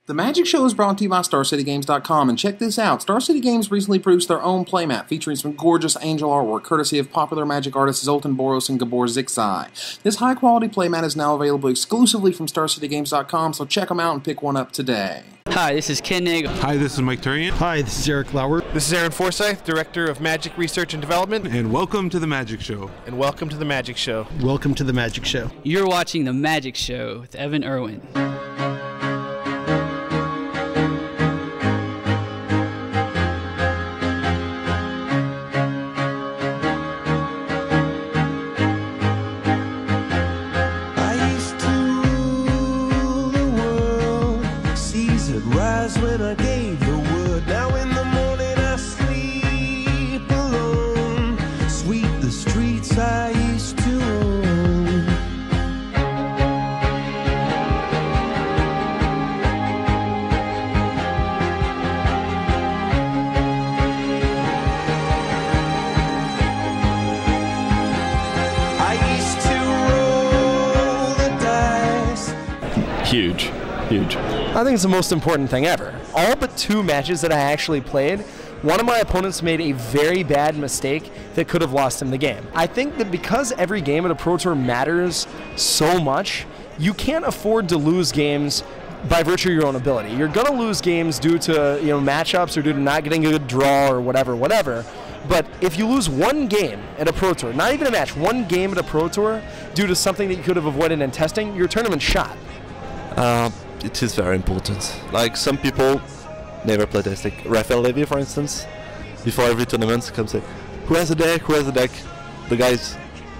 The Magic Show is brought to you by StarCityGames.com, and check this out. Star City Games recently produced their own playmat featuring some gorgeous angel artwork courtesy of popular Magic artists Zoltan Boros and Gabor Zixai. This high-quality playmat is now available exclusively from StarCityGames.com, so check them out and pick one up today. Hi, this is Ken Nagel. Hi, this is Mike Turian. Hi, this is Eric Lauer. This is Aaron Forsyth, Director of Magic Research and Development. And welcome to the Magic Show. And welcome to the Magic Show. Welcome to the Magic Show. You're watching the Magic Show with Evan Irwin. When I gave the word, now in the morning I sleep alone. Sweep the streets I used to own. I used to roll the dice. Huge. I think it's the most important thing ever. All but 2 matches that I actually played, one of my opponents made a very bad mistake that could have lost him the game. I think that because every game at a Pro Tour matters so much, you can't afford to lose games by virtue of your own ability. You're going to lose games due to matchups or due to not getting a good draw or whatever. But if you lose one game at a Pro Tour, not even a match, one game at a Pro Tour due to something that you could have avoided in testing, your tournament's shot. It is very important. Like, some people never play testing. Raphael Levy, for instance, before every tournament comes say, who has a deck? The guy's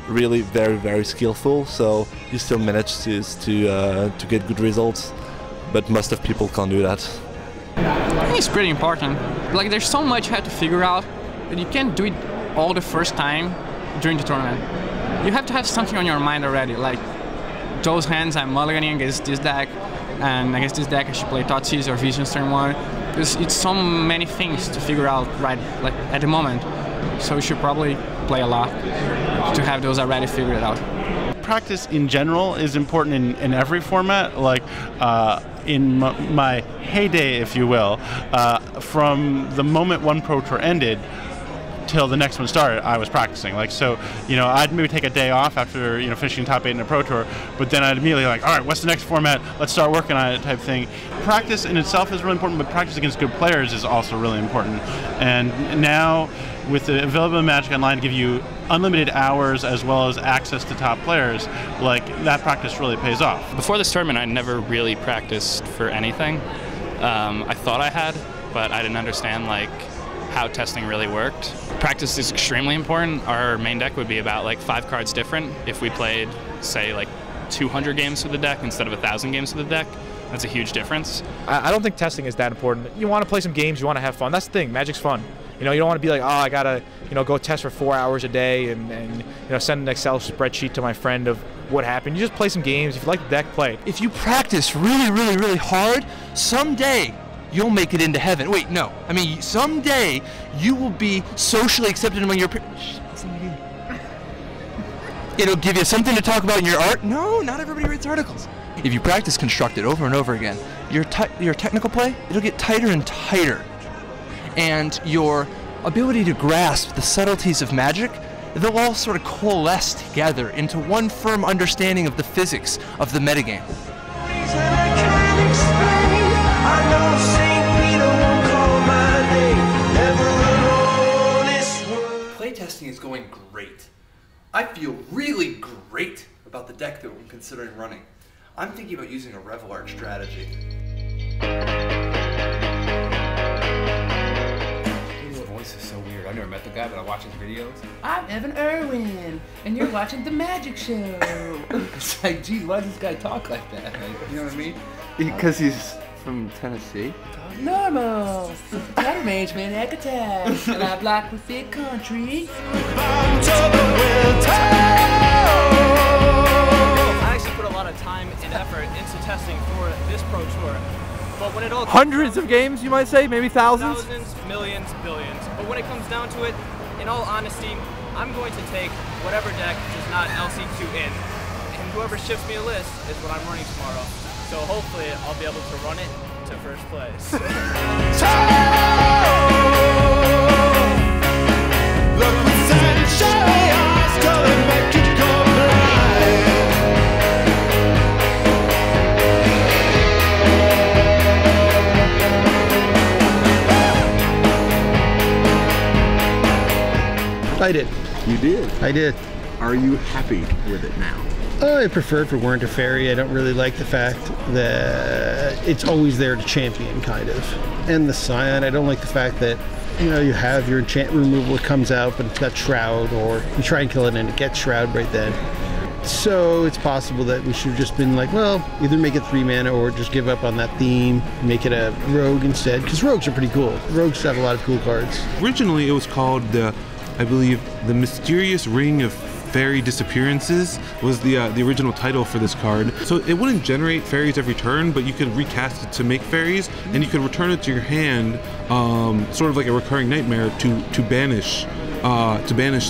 really very, very skillful, so he still manages to get good results, but most of people can't do that. I think it's pretty important. Like, there's so much you have to figure out that you can't do it all the first time during the tournament. You have to have something on your mind already, like those hands I'm mulliganing against this deck, and against this deck I should play Thoughtseize or Visions turn 1. It's so many things to figure out right at the moment. So you should probably play a lot to have those already figured out. Practice in general is important in every format. Like in my heyday, if you will, from the moment one Pro Tour ended till the next one started, I was practicing. Like, so, I'd maybe take a day off after, finishing top 8 in a Pro Tour, but then I'd immediately all right, what's the next format? Let's start working on it type thing. Practice in itself is really important, but practice against good players is also really important. And now, with the availability of Magic Online to give you unlimited hours as well as access to top players, like, that practice really pays off. Before this tournament, I never really practiced for anything. I thought I had, but I didn't understand, how testing really worked. Practice is extremely important. Our main deck would be about 5 cards different if we played, say, 200 games with the deck instead of 1,000 games with the deck. That's a huge difference. I don't think testing is that important. You want to play some games, you want to have fun. That's the thing, Magic's fun. You don't want to be like, oh, I gotta, go test for 4 hours a day and send an Excel spreadsheet to my friend of what happened. You just play some games. If you like the deck, play it. If you practice really, really, really hard, someday you'll make it into heaven. Wait, no. I mean, someday you will be socially accepted among your peers. It'll give you something to talk about in your art. No, not everybody writes articles. If you practice Constructed over and over again, your technical play, it'll get tighter and tighter. And your ability to grasp the subtleties of Magic, they'll all sort of coalesce together into one firm understanding of the physics of the metagame. Playtesting is going great. I feel really great about the deck that I'm considering running. I'm thinking about using a Reveillard strategy. His voice is so weird. I've never met the guy, but I watch his videos. I'm Evan Irwin, and you're watching The Magic Show. It's like, geez, why does this guy talk like that? You know what I mean? Because he's from Tennessee. Normal. Counter Mage Maniac Attack. And I block with big country. I actually put a lot of time and effort into testing for this Pro Tour. But when it all hundreds of games, you might say, maybe thousands? Thousands, millions, billions. But when it comes down to it, in all honesty, I'm going to take whatever deck does not LC2 in. And whoever ships me a list is what I'm running tomorrow. So hopefully I'll be able to run it to first place. Look with sunshine eyes, gonna make you go blind. I did. You did? I did. Are you happy with it now? I prefer if it weren't a fairy. I don't really like the fact that it's always there to champion, kind of. And the Scion, I don't like the fact that, you know, you have your enchant removal, it comes out, but it's got Shroud, or you try and kill it and it gets Shroud right then. So it's possible that we should have just been like, well, either make it 3 mana or just give up on that theme, make it a rogue instead, because rogues are pretty cool. Rogues have a lot of cool cards. Originally, it was called I believe, the Mysterious Ring of Fairy Disappearances was the original title for this card. So it wouldn't generate fairies every turn, but you could recast it to make fairies, and you could return it to your hand, sort of like a recurring nightmare, to banish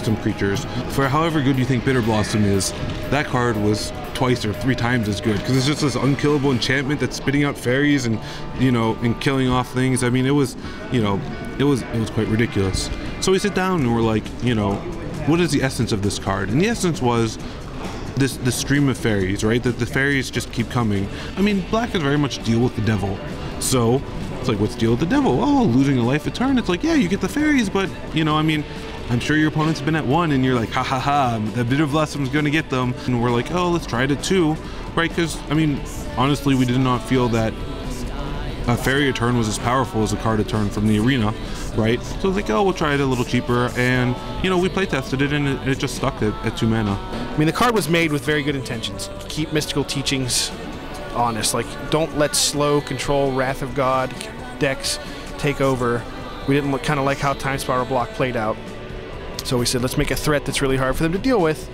some creatures. For however good you think Bitter Blossom is, that card was twice or 3 times as good, because it's just this unkillable enchantment that's spitting out fairies and, you know, and killing off things. I mean, it was, you know, it was quite ridiculous. So we sit down and we're like, you know, what is the essence of this card? And the essence was the stream of fairies, right? That the fairies just keep coming. I mean, black is very much deal with the devil. So it's like, what's deal with the devil? Oh, losing a life a turn. It's like, yeah, you get the fairies, but, you know, I mean, I'm sure your opponent's been at 1 and you're like, ha ha ha, the Bitter Blossom's gonna get them. And we're like, oh, let's try it at 2, right? Because, I mean, honestly, we did not feel that a fairy a turn was as powerful as a card a turn from the arena, right? So it's like, oh, we'll try it a little cheaper, and, you know, we play tested it and it just stuck at 2 mana. I mean, the card was made with very good intentions. Keep Mystical Teachings honest. Like, don't let slow control Wrath of God decks take over. We didn't kind of like how Time Spiral Block played out. So we said, let's make a threat that's really hard for them to deal with.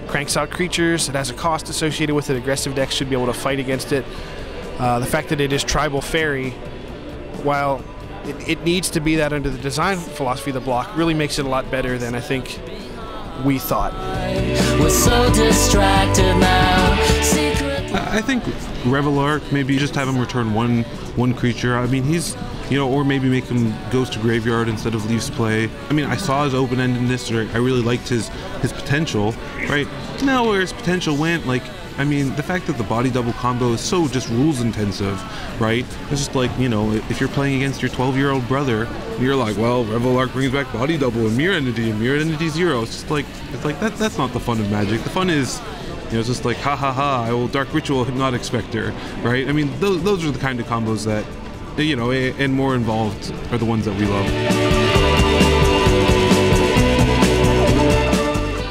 Cranks out creatures. It has a cost associated with it. Aggressive decks should be able to fight against it. The fact that it is tribal fairy, while it needs to be that under the design philosophy of the block, really makes it a lot better than I think we thought. We're so distracted now. I think Revelark, maybe just have him return one creature. I mean, he's, you know, or maybe make him goes to graveyard instead of leaves play. I mean, I saw his open-endedness, or I really liked his potential, right? Now where his potential went, like, I mean, the fact that the body double combo is so just rules intensive, right? It's just like, you know, if you're playing against your 12-year-old brother, you're like, well, Revelark brings back body double and Mirror Entity 0. It's like that's not the fun of Magic. The fun is, you know, it's just like, ha ha ha, I will Dark Ritual Hypnotic Spectre, right? I mean, those are the kind of combos that, you know, and more involved are the ones that we love.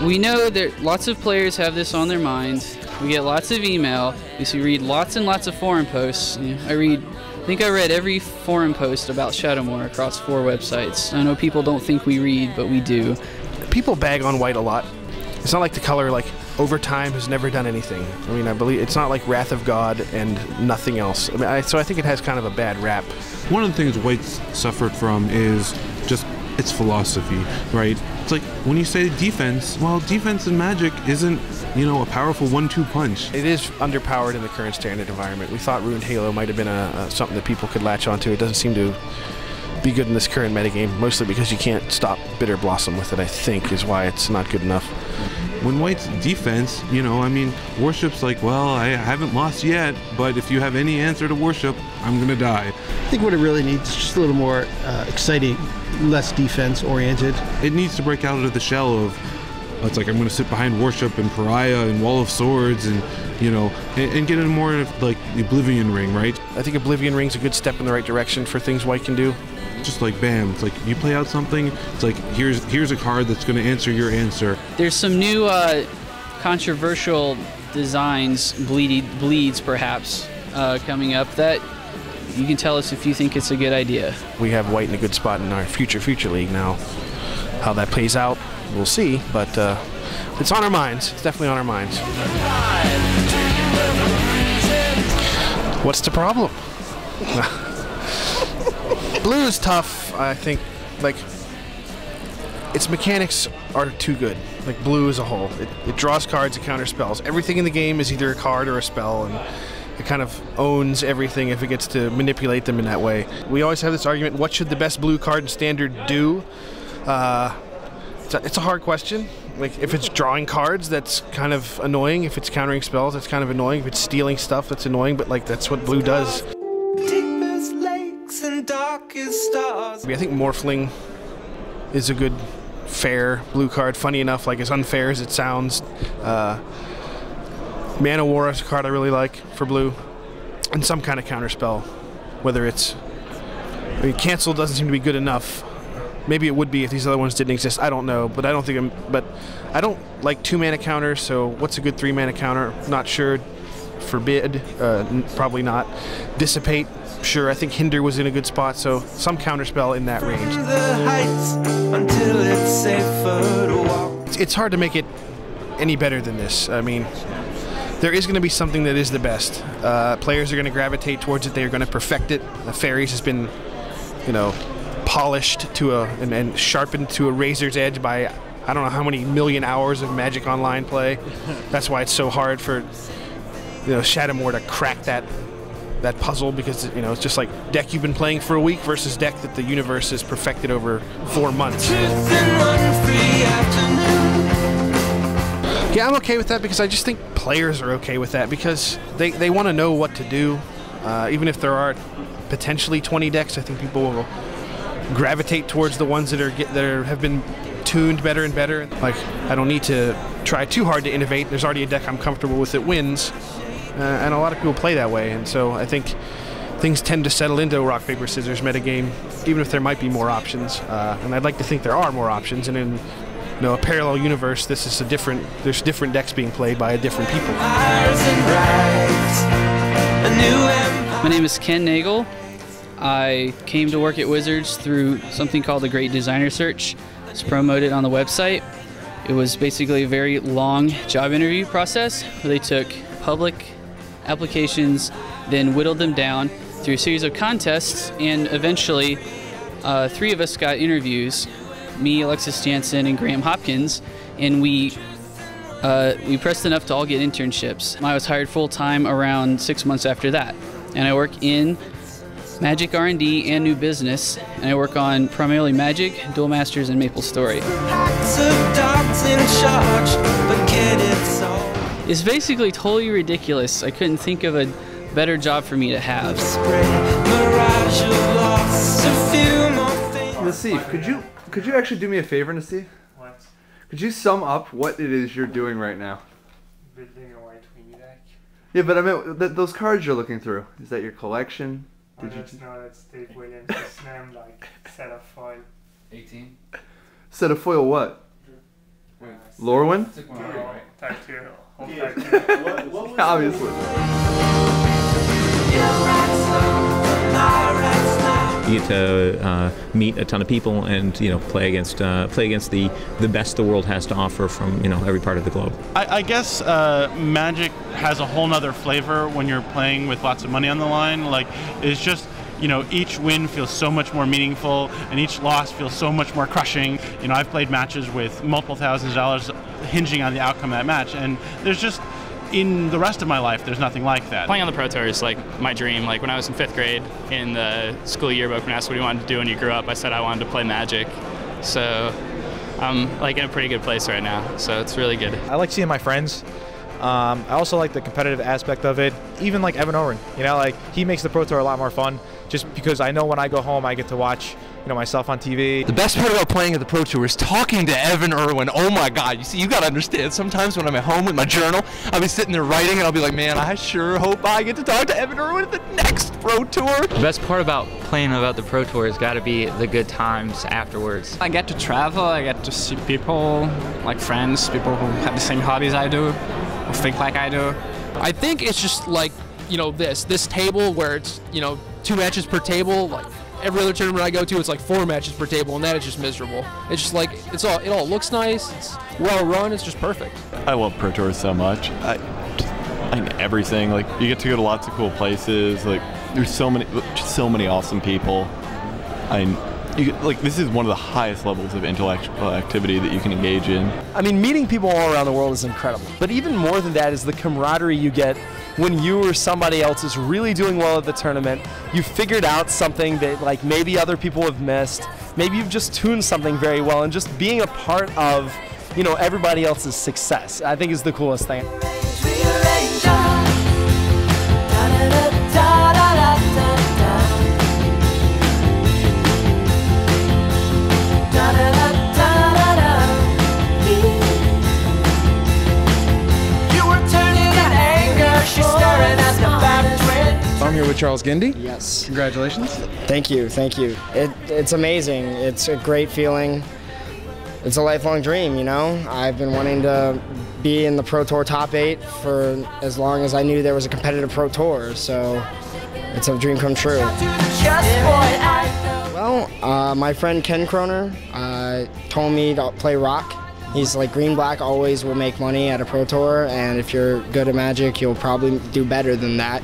We know that lots of players have this on their minds. We get lots of email. We read lots and lots of forum posts. You know, I think I read every forum post about Shadowmoor across 4 websites. I know people don't think we read, but we do. People bag on white a lot. It's not like the color, like, over time has never done anything. I mean, I believe it's not like Wrath of God and nothing else. I mean, so I think it has kind of a bad rap. One of the things White's suffered from is just its philosophy, right? It's like, when you say defense, well, defense in Magic isn't, you know, a powerful 1-2 punch. It is underpowered in the current standard environment. We thought Ruined Halo might have been something that people could latch onto. It doesn't seem to be good in this current metagame, mostly because you can't stop Bitter Blossom with it, I think, is why it's not good enough. When White's defense, you know, I mean, Worship's like, well, I haven't lost yet, but if you have any answer to Worship, I'm gonna die. I think what it really needs is just a little more exciting, less defense-oriented. It needs to break out of the shell of, it's like, I'm gonna sit behind Worship and Pariah and Wall of Swords and, you know, and get in more of, like, the Oblivion Ring, right? I think Oblivion Ring's a good step in the right direction for things White can do. Just like, bam, it's like, you play out something, it's like, here's a card that's going to answer your answer. There's some new controversial designs, bleeds perhaps, coming up that you can tell us if you think it's a good idea. We have White in a good spot in our future league now. How that plays out, we'll see, but it's on our minds. It's definitely on our minds. What's the problem? Blue is tough, I think. Like, its mechanics are too good. Like, blue as a whole. It draws cards, it counters spells. Everything in the game is either a card or a spell, and It kind of owns everything if it gets to manipulate them in that way. We always have this argument, what should the best blue card in Standard do? It's a hard question. Like, if it's drawing cards, that's kind of annoying. If it's countering spells, that's kind of annoying. If it's stealing stuff, that's annoying, but like, that's what blue does. Deepest lakes and darkest stars. I think Morphling is a good, fair blue card. Funny enough, like as unfair as it sounds. Mana War is a card I really like for blue. And some kind of counterspell. Whether it's... I mean, cancel doesn't seem to be good enough. Maybe it would be if these other ones didn't exist. I don't know, but I don't think but I don't like 2-mana counters, so what's a good 3-mana counter? Not sure. Forbid, probably not. Dissipate, sure. I think Hinder was in a good spot, so some counterspell in that range. The heights until it's safer to walk. It's hard to make it any better than this. I mean, there is going to be something that is the best. Players are going to gravitate towards it. They are going to perfect it. Fairies has been, you know, polished to and sharpened to a razor's edge by I don't know how many million hours of Magic Online play. That's why it's so hard for, you know, Shadowmoor to crack that puzzle, because, you know, it's just like deck you've been playing for a week versus deck that the universe has perfected over 4 months. Yeah, I'm okay with that because I just think players are okay with that because they want to know what to do. Even if there are potentially 20 decks, I think people will gravitate towards the ones that have been tuned better and better. Like, I don't need to try too hard to innovate. There's already a deck I'm comfortable with that wins, and a lot of people play that way. And so I think things tend to settle into rock, paper, scissors metagame, even if there might be more options. And I'd like to think there are more options. And in a parallel universe, this is there's different decks being played by different people. My name is Ken Nagel. I came to work at Wizards through something called the Great Designer Search. It's promoted on the website. It was basically a very long job interview process where they took public applications, then whittled them down through a series of contests, and eventually 3 of us got interviews, me, Alexis Jansen, and Graham Hopkins, and we pressed enough to all get internships. I was hired full-time around 6 months after that, and I work in Magic R&D and new business, and I work on primarily Magic, Duel Masters, and Maple Story. It's basically totally ridiculous. I couldn't think of a better job for me to have. Nassif, could you actually do me a favor, Nassif? What? Could you sum up what it is you're doing right now? Building a white wing deck. Yeah, but I mean, those cards you're looking through, is that your collection? That's Dave Williams' name, like set of foil. 18. Set of foil what? Lorwyn? Tag 2. Obviously. You get to meet a ton of people and play against the best the world has to offer from every part of the globe. I guess Magic has a whole nother flavor when you're playing with lots of money on the line. Like, it's just each win feels so much more meaningful, and each loss feels so much more crushing. I've played matches with multiple thousands of dollars hinging on the outcome of that match, and there's just, in the rest of my life, there's nothing like that. Playing on the Pro Tour is like my dream. Like when I was in 5th grade in the school yearbook, when asked what you wanted to do when you grew up, I said I wanted to play Magic. So I'm like in a pretty good place right now. So it's really good. I like seeing my friends. I also like the competitive aspect of it. Even like Evan Oren, like he makes the Pro Tour a lot more fun. Just because I know when I go home, I get to watch myself on TV. The best part about playing at the Pro Tour is talking to Evan Irwin. Oh my God, you gotta understand, sometimes when I'm at home with my journal, I'll be sitting there writing and I'll be like, man, I sure hope I get to talk to Evan Irwin at the next Pro Tour. The best part about playing about the Pro Tour has got to be the good times afterwards. I get to travel, I get to see people, like friends, people who have the same hobbies I do, who think like I do. I think it's just like, this table where it's, 2 matches per table. Like every other tournament I go to, it's like 4 matches per table, and that is just miserable. It's just like, it all looks nice, it's well run, it's just perfect. I love Pro Tours so much. I think everything, like you get to go to lots of cool places, like there's so many awesome people. This is one of the highest levels of intellectual activity that you can engage in. I mean, meeting people all around the world is incredible. But even more than that is the camaraderie you get when you or somebody else is really doing well at the tournament, you figured out something that like maybe other people have missed. Maybe you've just tuned something very well, and just being a part of, you know, everybody else's success, I think is the coolest thing. I'm here with Charles Gindy. Yes. Congratulations. Thank you, thank you. It's amazing. It's a great feeling. It's a lifelong dream, you know? I've been wanting to be in the Pro Tour top 8 for as long as I knew there was a competitive Pro Tour, so it's a dream come true. Well, my friend Ken Kroner told me to play rock. He's like green-black always will make money at a Pro Tour, and if you're good at Magic, you'll probably do better than that.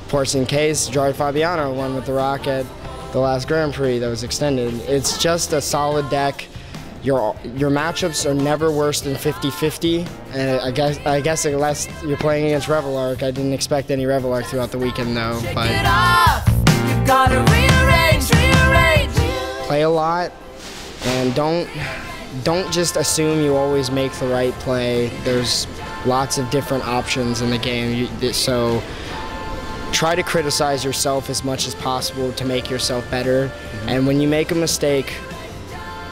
Portion case, Gerard Fabiano won with the rock at the last Grand Prix that was extended. It's just a solid deck. Your matchups are never worse than 50-50, and I guess unless you're playing against Revelark, I didn't expect any Revelark throughout the weekend though. But play a lot, and don't just assume you always make the right play. There's lots of different options in the game, so try to criticize yourself as much as possible to make yourself better. And when you make a mistake,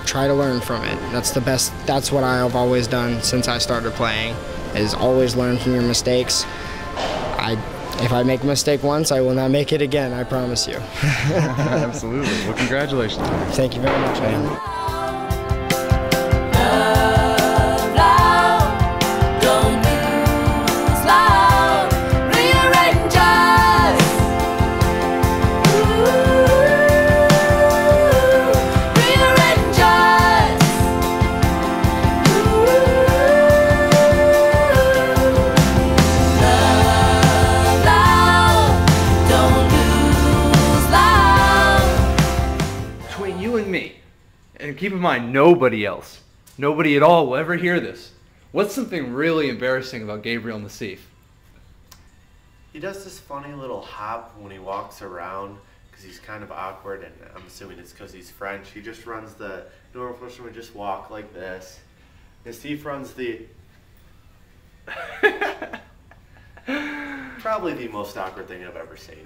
try to learn from it. That's the best. That's what I've always done since I started playing, is always learn from your mistakes. If I make a mistake once, I will not make it again, I promise you. Absolutely. Well, congratulations. Thank you very much, man. And keep in mind, nobody else, nobody at all will ever hear this. What's something really embarrassing about Gabriel Nassif? He does this funny little hop when he walks around because he's kind of awkward, and I'm assuming it's because he's French. He just runs the normal person would just walk like this. Nassif runs the probably the most awkward thing I've ever seen.